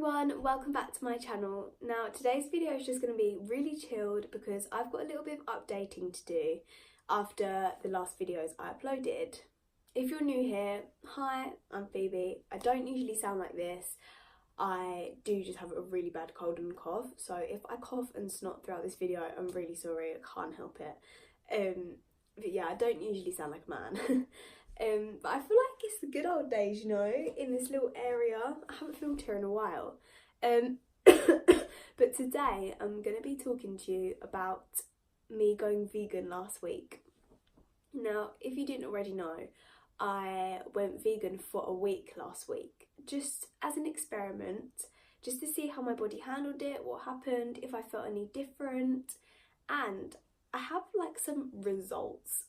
everyone, welcome back to my channel. Now today's video is just going to be really chilled because I've got a little bit of updating to do after the last videos I uploaded. If you're new here, hi, I'm Phoebe. I don't usually sound like this. I do just have a really bad cold and cough, so if I cough and snot throughout this video, I'm really sorry, I can't help it. But yeah, I don't usually sound like a man. But I feel like it's the good old days, you know, in this little area. I haven't filmed here in a while. But today I'm going to be talking to you about me going vegan last week. Now, if you didn't already know, I went vegan for a week last week, just as an experiment, just to see how my body handled it, what happened, if I felt any different, and I have like some results.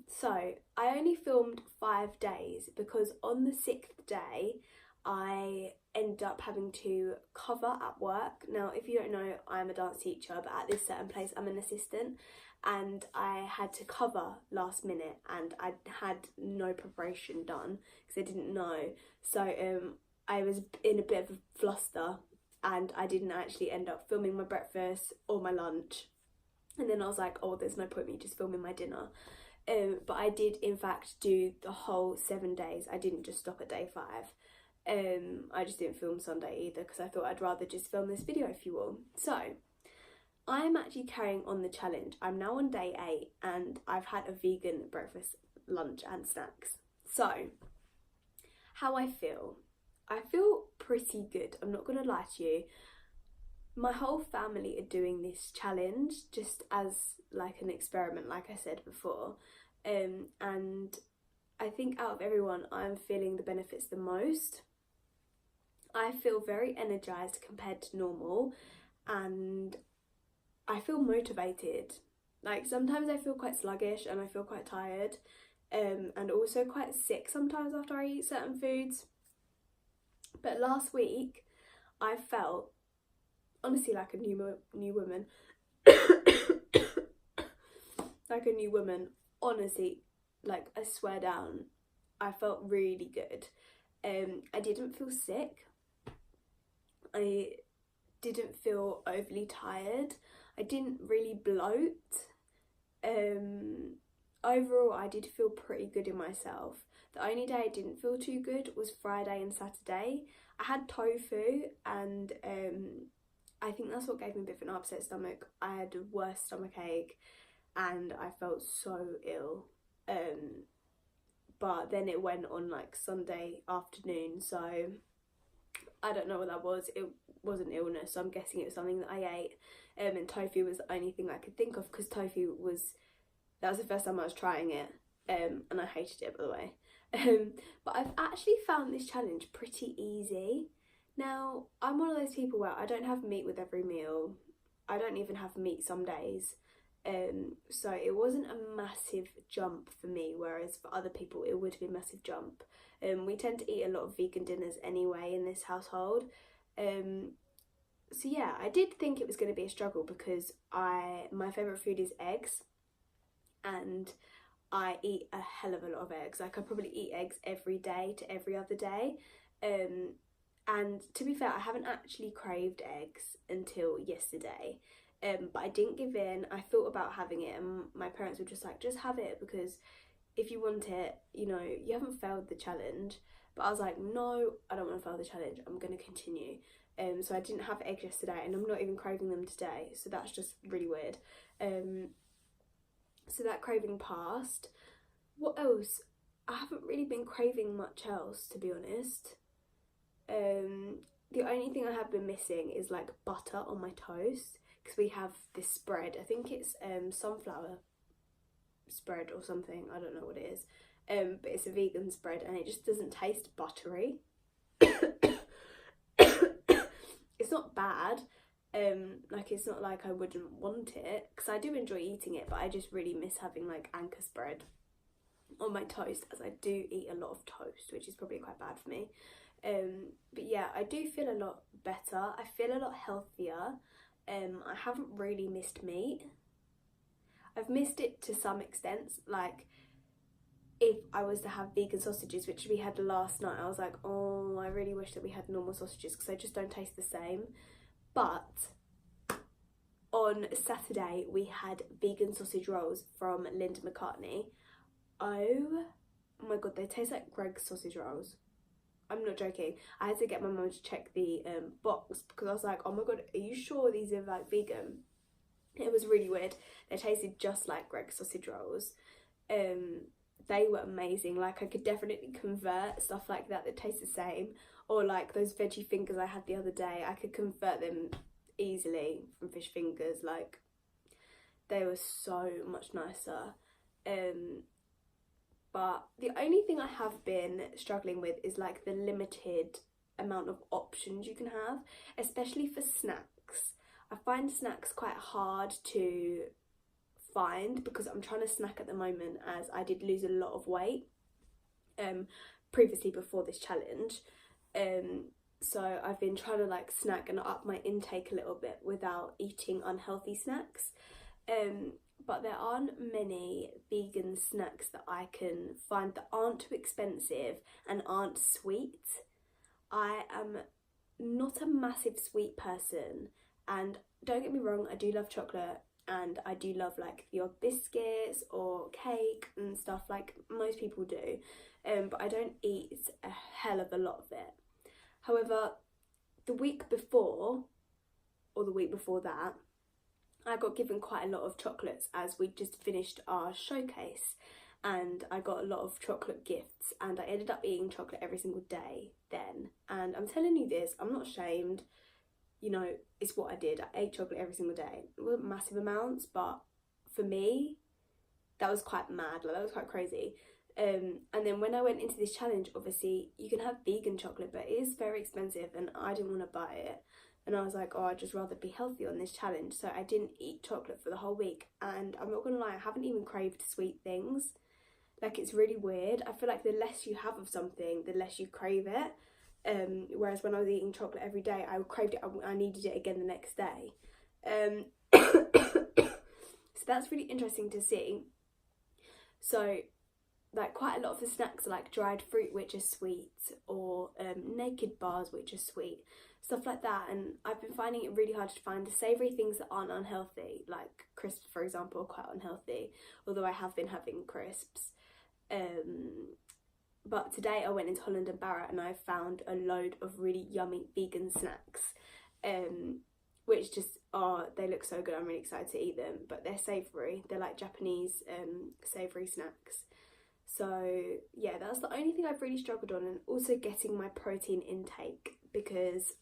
So I only filmed 5 days because on the 6th day I ended up having to cover at work. Now if you don't know, I'm a dance teacher, but at this certain place I'm an assistant, and I had to cover last minute and I had no preparation done because I didn't know. So I was in a bit of a fluster and I didn't actually end up filming my breakfast or my lunch. And then I was like, oh, there's no point me just filming my dinner. But I did in fact do the whole 7 days. I didn't just stop at day 5. I just didn't film Sunday either because I thought I'd rather just film this video if you will. So I'm actually carrying on the challenge. I'm now on day 8 and I've had a vegan breakfast, lunch and snacks. So how I feel pretty good. I'm not gonna lie to you. My whole family are doing this challenge just as like an experiment, like I said before, and I think out of everyone I'm feeling the benefits the most. I feel very energized compared to normal and I feel motivated. Like sometimes I feel quite sluggish and I feel quite tired, and also quite sick sometimes after I eat certain foods. But last week I felt honestly like a new woman. Like a new woman, honestly, like I swear down, I felt really good. I didn't feel sick. I didn't feel overly tired. I didn't really bloat. Overall, I did feel pretty good in myself. The only day I didn't feel too good was Friday and Saturday. I had tofu and I think that's what gave me a bit of an upset stomach. I had a worse stomach ache and I felt so ill. But then it went on like Sunday afternoon, so I don't know what that was. It wasn't illness, so I'm guessing it was something that I ate. And tofu was the only thing I could think of because tofu was, that was the first time I was trying it, and I hated it, by the way. But I've actually found this challenge pretty easy. Now, I'm one of those people where I don't have meat with every meal. I don't even have meat some days. So it wasn't a massive jump for me, whereas for other people it would be a massive jump. We tend to eat a lot of vegan dinners anyway in this household. So yeah, I did think it was going to be a struggle because my favourite food is eggs. And I eat a hell of a lot of eggs. Like I probably eat eggs every day to every other day. And to be fair, I haven't actually craved eggs until yesterday. But I didn't give in. I thought about having it and my parents were just like, just have it because if you want it, you know, you haven't failed the challenge. But I was like, no, I don't want to fail the challenge. I'm going to continue. So I didn't have eggs yesterday and I'm not even craving them today. So that's just really weird. So that craving passed. What else? I haven't really been craving much else, to be honest. The only thing I have been missing is like butter on my toast because we have this spread. I think it's sunflower spread or something. I don't know what it is. But it's a vegan spread and it just doesn't taste buttery. It's not bad. Like it's not like I wouldn't want it because I do enjoy eating it, but I just really miss having like anchor spread on my toast, as I do eat a lot of toast, which is probably quite bad for me. But yeah, I do feel a lot better. I feel a lot healthier. I haven't really missed meat. I've missed it to some extent. Like if I was to have vegan sausages, which we had last night, I was like, oh, I really wish that we had normal sausages because they just don't taste the same. But on Saturday we had vegan sausage rolls from Linda McCartney. Oh my god, they taste like Greg's sausage rolls. I'm not joking. I had to get my mum to check the box because I was like, oh my god, are you sure these are like vegan? It was really weird. They tasted just like Greg's sausage rolls. They were amazing. Like, I could definitely convert stuff like that taste the same, or like those veggie fingers I had the other day, I could convert them easily from fish fingers. Like, they were so much nicer. But the only thing I have been struggling with is like the limited amount of options you can have, especially for snacks. I find snacks quite hard to find because I'm trying to snack at the moment, as I did lose a lot of weight previously before this challenge. So I've been trying to like snack and up my intake a little bit without eating unhealthy snacks. But there aren't many vegan snacks that I can find that aren't too expensive and aren't sweet. I am not a massive sweet person, and don't get me wrong, I do love chocolate and I do love like the odd biscuits or cake and stuff like most people do, but I don't eat a hell of a lot of it. However, the week before, or the week before that, I got given quite a lot of chocolates as we just finished our showcase, and I got a lot of chocolate gifts, and I ended up eating chocolate every single day then. And I'm telling you this, I'm not ashamed, you know, it's what I did. I ate chocolate every single day. It wasn't massive amounts, but for me, that was quite mad, like that was quite crazy. And then when I went into this challenge, obviously you can have vegan chocolate, but it is very expensive and I didn't want to buy it. And I was like, oh, I'd just rather be healthy on this challenge. So I didn't eat chocolate for the whole week. And I'm not going to lie, I haven't even craved sweet things. Like, it's really weird. I feel like the less you have of something, the less you crave it. Whereas when I was eating chocolate every day, I craved it, I needed it again the next day. So that's really interesting to see. So, like, quite a lot of the snacks are like dried fruit, which are sweet, or naked bars, which are sweet. Stuff like that. And I've been finding it really hard to find the savoury things that aren't unhealthy, like crisps, for example, are quite unhealthy, although I have been having crisps. But today I went into Holland and Barrett and I found a load of really yummy vegan snacks, which just they look so good. I'm really excited to eat them, but they're savoury. They're like Japanese savoury snacks. So yeah, that's the only thing I've really struggled on, and also getting my protein intake, because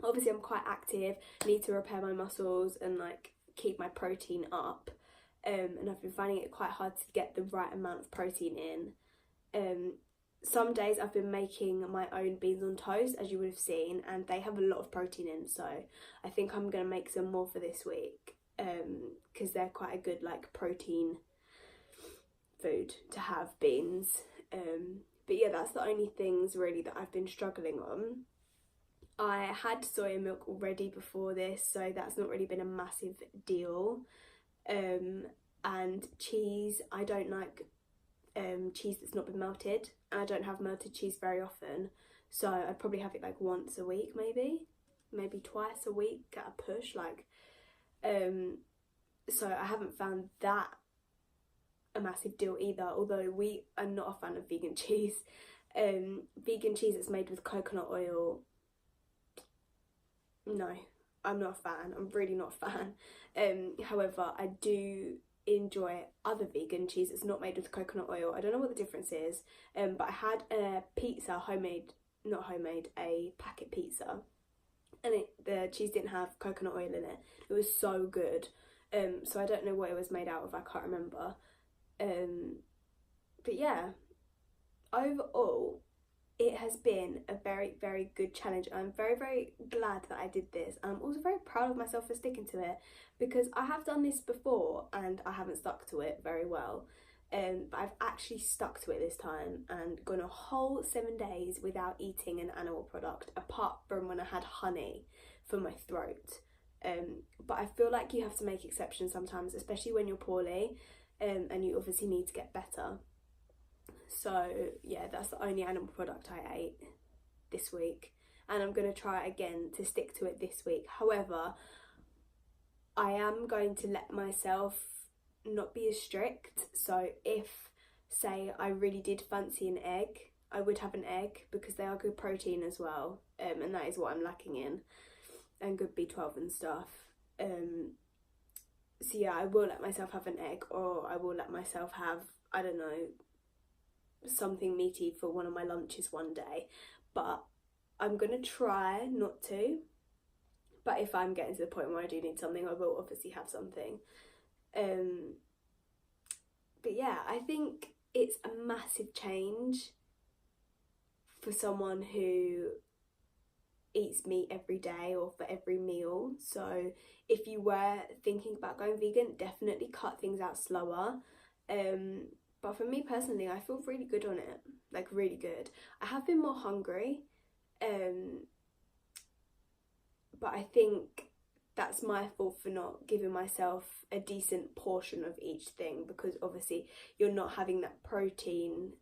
obviously I'm quite active, need to repair my muscles and like keep my protein up, and I've been finding it quite hard to get the right amount of protein in. Some days I've been making my own beans on toast, as you would have seen, and they have a lot of protein in, so I think I'm going to make some more for this week, because they're quite a good like protein food to have, beans. But yeah, that's the only things really that I've been struggling on. I had soya milk already before this, so that's not really been a massive deal. And cheese, I don't like cheese that's not been melted, and I don't have melted cheese very often, so I'd probably have it like once a week, maybe twice a week at a push, like so I haven't found that a massive deal either, although we are not a fan of vegan cheese. Vegan cheese that's made with coconut oil, no, I'm not a fan. I'm really not a fan. However, I do enjoy other vegan cheese that's not made with coconut oil. I don't know what the difference is, but I had a pizza, a packet pizza, and the cheese didn't have coconut oil in it. It was so good. So I don't know what it was made out of, I can't remember. But yeah, overall it has been a very, very good challenge. I'm very, very glad that I did this. I'm also very proud of myself for sticking to it, because I have done this before and I haven't stuck to it very well. But I've actually stuck to it this time and gone a whole 7 days without eating an animal product, apart from when I had honey for my throat. But I feel like you have to make exceptions sometimes, especially when you're poorly, and you obviously need to get better. So yeah, that's the only animal product I ate this week, and I'm going to try again to stick to it this week. However, I am going to let myself not be as strict. So if, say, I really did fancy an egg, I would have an egg because they are good protein as well, and that is what I'm lacking in, and good B12 and stuff. So yeah, I will let myself have an egg, or I will let myself have, I don't know, something meaty for one of my lunches one day. But I'm gonna try not to. But if I'm getting to the point where I do need something, I will obviously have something. But yeah, I think it's a massive change for someone who eats meat every day or for every meal. So if you were thinking about going vegan, definitely cut things out slower. But for me personally, I feel really good on it, like really good. I have been more hungry, but I think that's my fault for not giving myself a decent portion of each thing, because obviously you're not having that protein,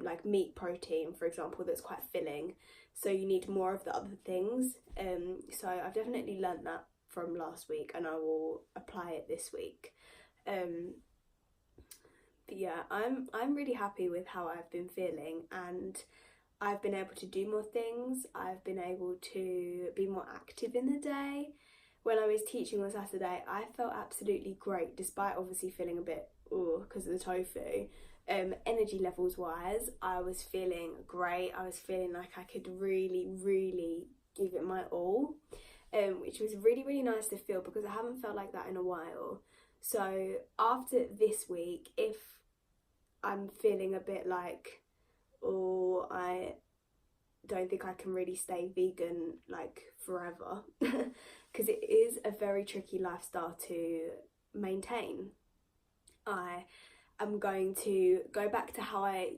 like meat protein, for example, that's quite filling. So you need more of the other things. So I've definitely learnt that from last week, and I will apply it this week. But yeah, I'm really happy with how I've been feeling, and I've been able to do more things. I've been able to be more active in the day. When I was teaching on Saturday, I felt absolutely great, despite obviously feeling a bit because of the tofu. Energy levels wise, I was feeling great. I was feeling like I could really give it my all, which was really nice to feel, because I haven't felt like that in a while. So after this week, if I'm feeling a bit like, I don't think I can really stay vegan like forever, because it is a very tricky lifestyle to maintain, I am going to go back to how I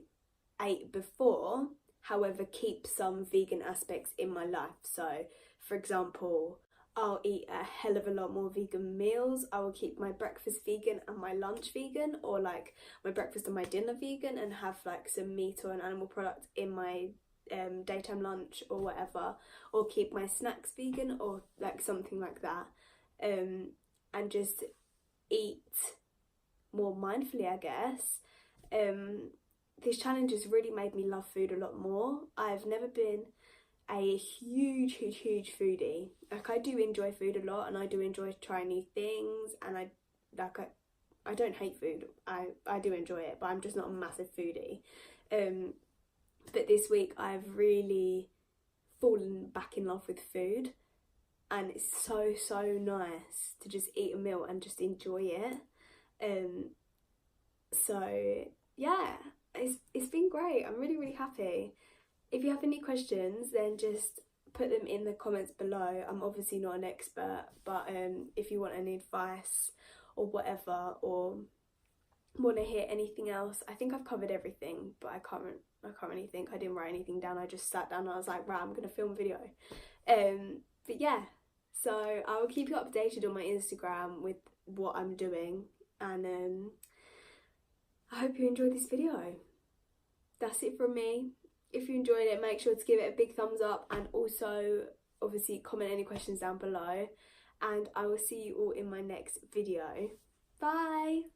ate before, however keep some vegan aspects in my life. So for example, I'll eat a hell of a lot more vegan meals. I will keep my breakfast vegan and my lunch vegan, or like my breakfast and my dinner vegan, and have like some meat or an animal product in my daytime lunch or whatever, or keep my snacks vegan or like something like that, and just eat more mindfully, I guess. This challenge has really made me love food a lot more. I've never been a huge foodie. Like, I do enjoy food a lot, and I do enjoy trying new things, and I don't hate food. I do enjoy it, but I'm just not a massive foodie. But this week I've really fallen back in love with food, and it's so nice to just eat a meal and just enjoy it. So yeah, it's been great. I'm really happy. If you have any questions, then just put them in the comments below. I'm obviously not an expert, but if you want any advice or whatever, or want to hear anything else, I think I've covered everything, but I can't really think. I didn't write anything down. I just sat down and I was like, right, I'm gonna film a video. But yeah, so I will keep you updated on my Instagram with what I'm doing, and I hope you enjoyed this video. That's it from me. If you enjoyed it, make sure to give it a big thumbs up, and also obviously comment any questions down below, and I will see you all in my next video. Bye!